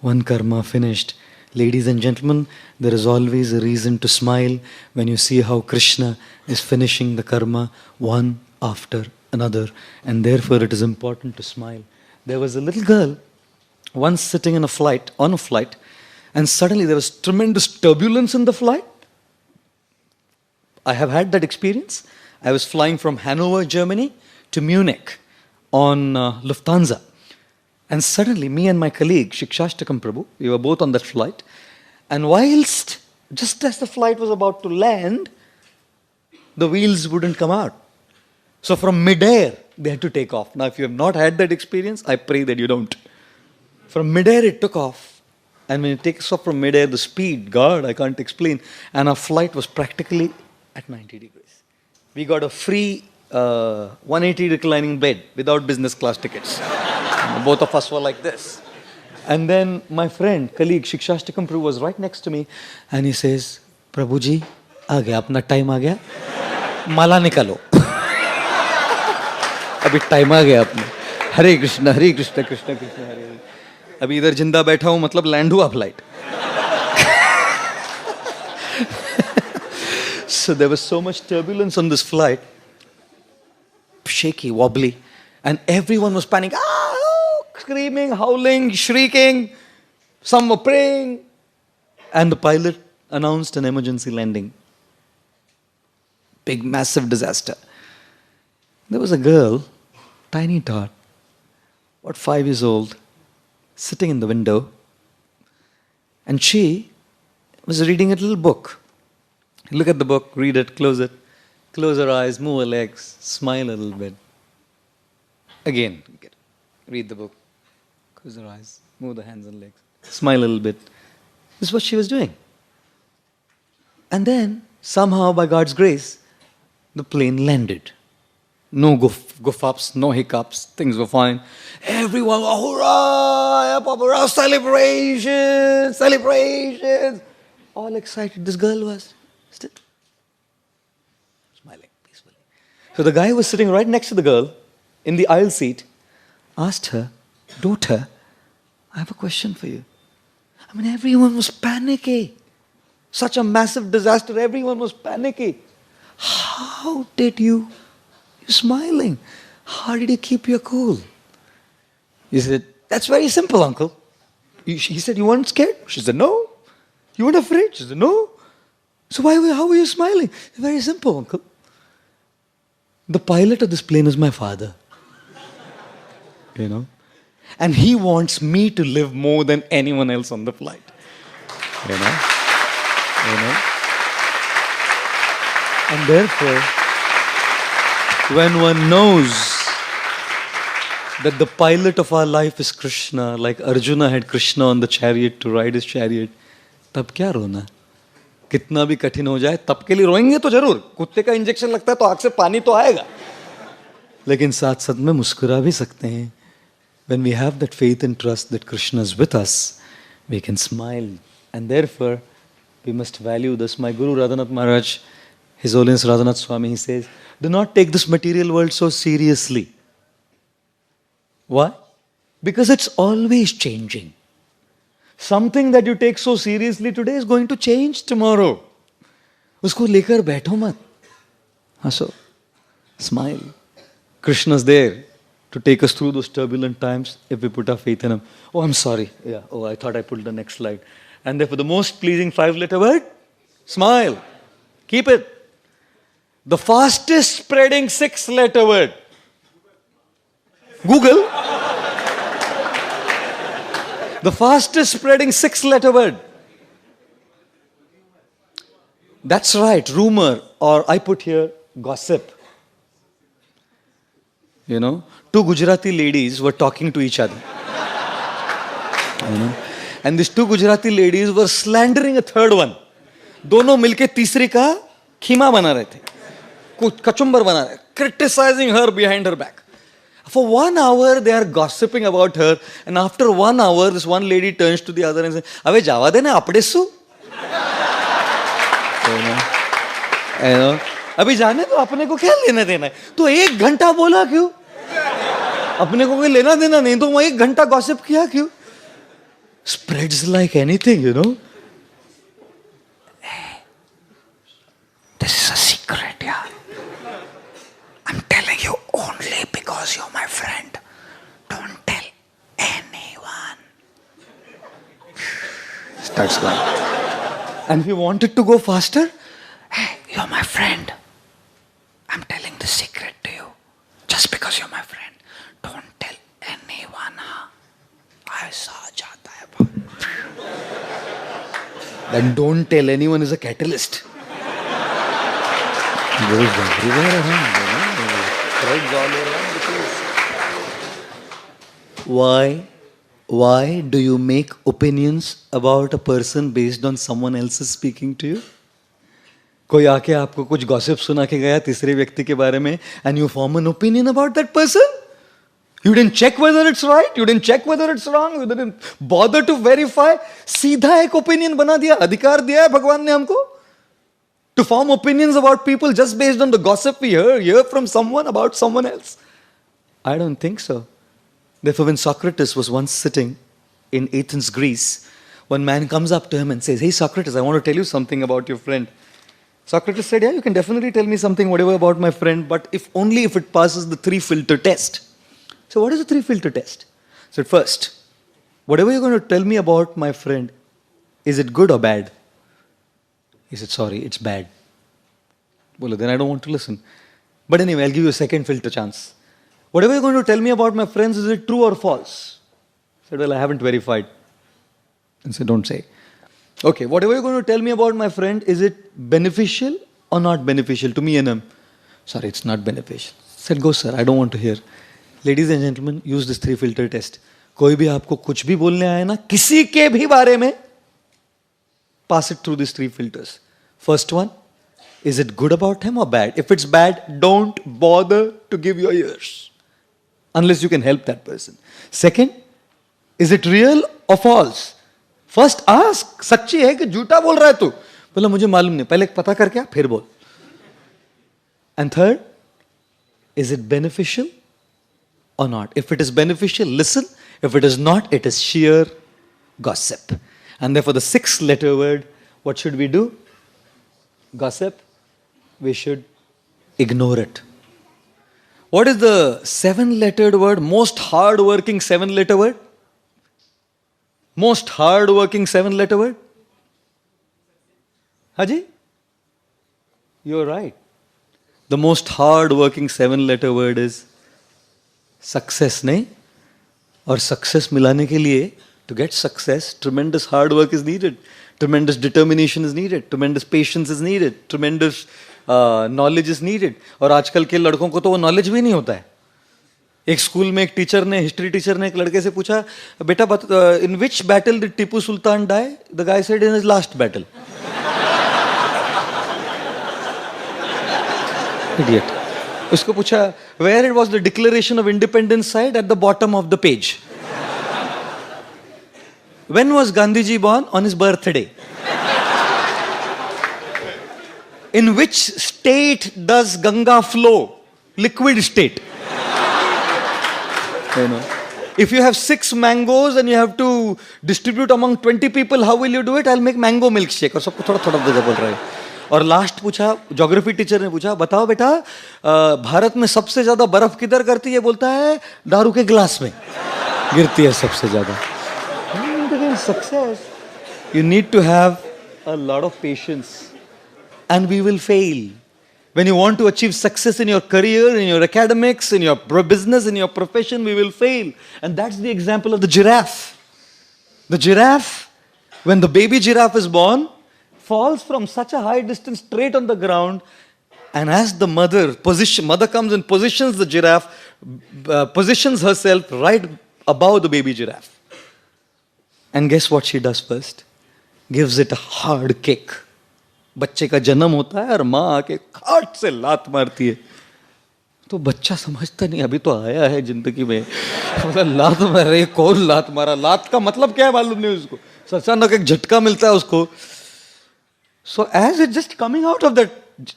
one karma finished. Ladies and gentlemen, there is always a reason to smile when you see how Krishna is finishing the karma one after another, and therefore it is important to smile. There was a little girl once sitting on a flight, and suddenly there was tremendous turbulence in the flight. I have had that experience. I was flying from Hanover, Germany to Munich on Lufthansa. And suddenly, me and my colleague, Shikshashtakam Prabhu, we were both on that flight. And whilst, just as the flight was about to land, the wheels wouldn't come out. So from midair, they had to take off. Now, if you have not had that experience, I pray that you don't. From midair, it took off. And when it takes off from midair, the speed, God, I can't explain. And our flight was practically at 90 degrees. We got a free 180 reclining bed without business class tickets. Both of us were like this. And then my friend, colleague, Shikshashtakam Prabhu was right next to me. And he says, Prabhuji, aa gaya, apna time aa gaya. Mala nikalo. Abhi time aa gaya apna. Hare Krishna, Krishna Krishna, Hare Hare. Abhi idhar jinda baitha hu, matlab land hua flight. So there was so much turbulence on this flight. Shaky, wobbly. And everyone was panicking. Screaming, howling, shrieking. Some were praying. And the pilot announced an emergency landing. Big, massive disaster. There was a girl, tiny tot, about 5 years old, sitting in the window. And she was reading a little book. Look at the book, read it, close her eyes, move her legs, smile a little bit. Again, read the book, close her eyes, move the hands and legs, smile a little bit. This is what she was doing. And then, somehow, by God's grace, the plane landed. No goof-ups, no hiccups, things were fine. Everyone, hurrah, hurrah, celebrations, celebrations. All excited. This girl was still smiling peacefully. So the guy who was sitting right next to the girl in the aisle seat asked her, daughter, I have a question for you. I mean, everyone was panicky. Such a massive disaster, everyone was panicky. How did you're smiling. How did you keep your cool? He said, that's very simple, uncle. He said, you weren't scared? She said, no. You weren't afraid? She said, no. So how were you smiling? Very simple, uncle. The pilot of this plane is my father. You know? And he wants me to live more than anyone else on the flight. You know? And therefore, when one knows that the pilot of our life is Krishna, like Arjuna had Krishna on the chariot to ride his chariot, तब क्या रोना? कितना भी कठिन हो जाए, तब के लिए रोएंगे तो जरूर. कुत्ते का इंजेक्शन लगता है तो आँख से पानी तो आएगा. लेकिन साथ-साथ में मुस्कुरा भी सकते हैं. When we have that faith and trust that Krishna is with us, we can smile. And therefore, we must value this. My Guru Radhanath Maharaj, His Holiness Radhanath Swami, he says, do not take this material world so seriously. Why? Because it's always changing. Something that you take so seriously today is going to change tomorrow. Usko lekar baitho mat. Haso. Smile. Krishna's there to take us through those turbulent times if we put our faith in Him. Oh, I'm sorry. Yeah. Oh, I thought I put the next slide. And therefore the most pleasing 5-letter word, smile. Keep it. The fastest spreading 6-letter word, Google. The fastest spreading 6-letter word. That's right, rumor, or I put here, gossip. You know, 2 Gujarati ladies were talking to each other. You know? And these 2 Gujarati ladies were slandering a third one. दोनों मिलके तीसरी का खीमा बना रहे थे. कचुम्बर बना रहे. Criticizing her behind her back. For 1 hour, they are gossiping about her. And after 1 hour, this one lady turns to the other and says, "Abe java de na apde su." You know, अभी जाने तो अपने को क्या लेना देना है? तो 1 घंटा बोला क्यों? अपने को कोई लेना देना नहीं तो वो 1 घंटा गॉसिप किया क्यों? spreads like anything, you know. This is a secret, yeah. I'm telling you only because you're my friend. Don't tell anyone. Starts going. And if you want it to go faster, hey, you're my friend. I'm telling the secret to you. Just because you're my friend. Don't tell anyone, huh? ऐसा जाता है. Then don't tell anyone is a catalyst. Goes everywhere around, you know? Threads all around the place. Why do you make opinions about a person based on someone else's speaking to you? कोई आके आपको कुछ gossip सुना के गया तीसरे व्यक्ति के बारे में and you form an opinion about that person? You didn't check whether it's right, you didn't check whether it's wrong, you didn't bother to verify. सीधा एक opinion बना दिया. अधिकार दिया है भगवान ने हमको to form opinions about people just based on the gossip we hear from someone about someone else. I don't think so. Therefore, when Socrates was once sitting in Athens, Greece, one man comes up to him and says, "Hey Socrates, I want to tell you something about your friend." Socrates said, "Yeah, you can definitely tell me something, whatever about my friend, but if it passes the 3-filter test." So what is the 3-filter test? So first, whatever you're going to tell me about my friend, is it good or bad? He said, "Sorry, it's bad." Well, then I don't want to listen. But anyway, I'll give you a second filter chance. Whatever you're going to tell me about my friends, is it true or false? I said, "Well, I haven't verified." And said, "Don't say." "Okay, whatever you're going to tell me about my friend, is it beneficial or not beneficial to me and him?" "Sorry, it's not beneficial." I said, "Go sir, I don't want to hear." Ladies and gentlemen, use this 3-filter test. कोई भी आपको कुछ भी बोलने आए ना, किसी के भी बारे में, pass it through these 3 filters. First one, is it good about him or bad? If it's bad, don't bother to give your ears. Unless you can help that person. Second, is it real or false? First ask, सच्ची है कि झूठा बोल रहा है तू? बोला मुझे मालूम नहीं, पहले पता कर क्या, फिर बोल. And third, is it beneficial or not? If it is beneficial, listen. If it is not, it is sheer gossip. And therefore the 6-letter word, what should we do? Gossip. We should ignore it. What is the 7-lettered word? Most hard-working 7-letter word? Most hard-working 7-letter word? Haji? You're right. The most hard-working 7-letter word is success, nahi? और success मिलाने के लिए, to get success, tremendous hard work is needed. Tremendous determination is needed. Tremendous patience is needed. Tremendous knowledge is needed. और आजकल के लड़कों को तो वो knowledge भी नहीं होता है. एक स्कूल में एक टीचर ने, हिस्ट्री टीचर ने एक लड़के से पूछा, बेटा in which battle did Tipu Sultan die? The guy said in his last battle. Idiot. उसको पूछा, where it was the Declaration of Independence side? At the bottom of the page. When was Gandhiji born? On his birthday. In which state does Ganga flow? Liquid state. You know. If you have 6 mangoes and you have to distribute among 20 people, how will you do it? I'll make mango milkshake. और सबको थोड़ा थोड़ा दे बोल रहा है. और last पूछा, geography teacher ने पूछा, बताओ बेटा, भारत में सबसे ज्यादा बर्फ किधर करती है? बोलता है दारू के गिलास में गिरती है सबसे ज्यादा. Success, you need to have a lot of patience, and we will fail. When you want to achieve success in your career, in your academics, in your business, in your profession, we will fail. And that's the example of the giraffe. The giraffe, when the baby giraffe is born, falls from such a high distance straight on the ground, and as the mother comes and positions the giraffe, positions herself right above the baby giraffe. And guess what she does first? Gives it a hard kick. बच्चे का जन्म होता है और माँ आके खाट से लात मारती है. तो बच्चा समझता नहीं, अभी तो आया है जिंदगी में, लात मार रही है, कौन लात मारा? लात का मतलब क्या है मालूम नहीं उसको. अचानक एक झटका मिलता है उसको. So as it's just coming out of that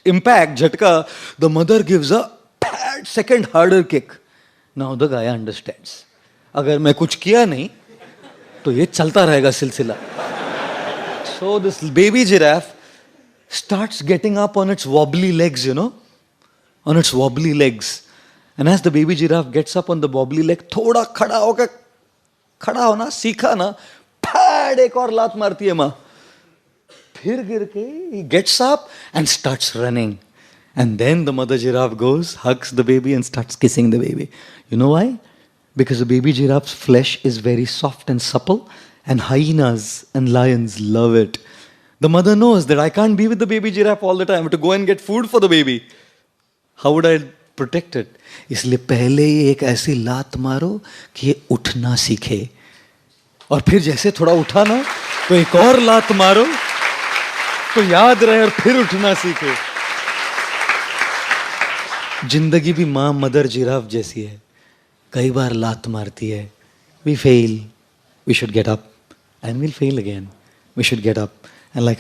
impact, झटका, the mother gives a bad second harder kick. Now the guy understands. अगर मैं कुछ किया नहीं तो ये चलता रहेगा सिलसिला. So this baby giraffe starts getting up on its wobbly legs, on its wobbly legs. And as the baby giraffe gets up on the wobbly leg, थोड़ा खड़ा होना सीखा ना, फैड एक और लात मारती है माँ. फिर गिर के he gets up and starts running. And then the mother giraffe goes, hugs the baby and starts kissing the baby. You know why? Because the baby giraffe's flesh is very soft and supple, and hyenas and lions love it. The mother knows that I can't be with the baby giraffe all the time. I have to go and get food for the baby. How would I protect it? इसलिए पहले ही एक ऐसी लात मारो कि ये उठना सीखे, और फिर जैसे थोड़ा उठा ना तो एक और लात मारो तो याद रहे और फिर उठना सीखे. जिंदगी भी माँ मदर जिराफ जैसी है, कई बार लात मारती है. We fail, we should get up, and we'll fail again. We should get up, and like I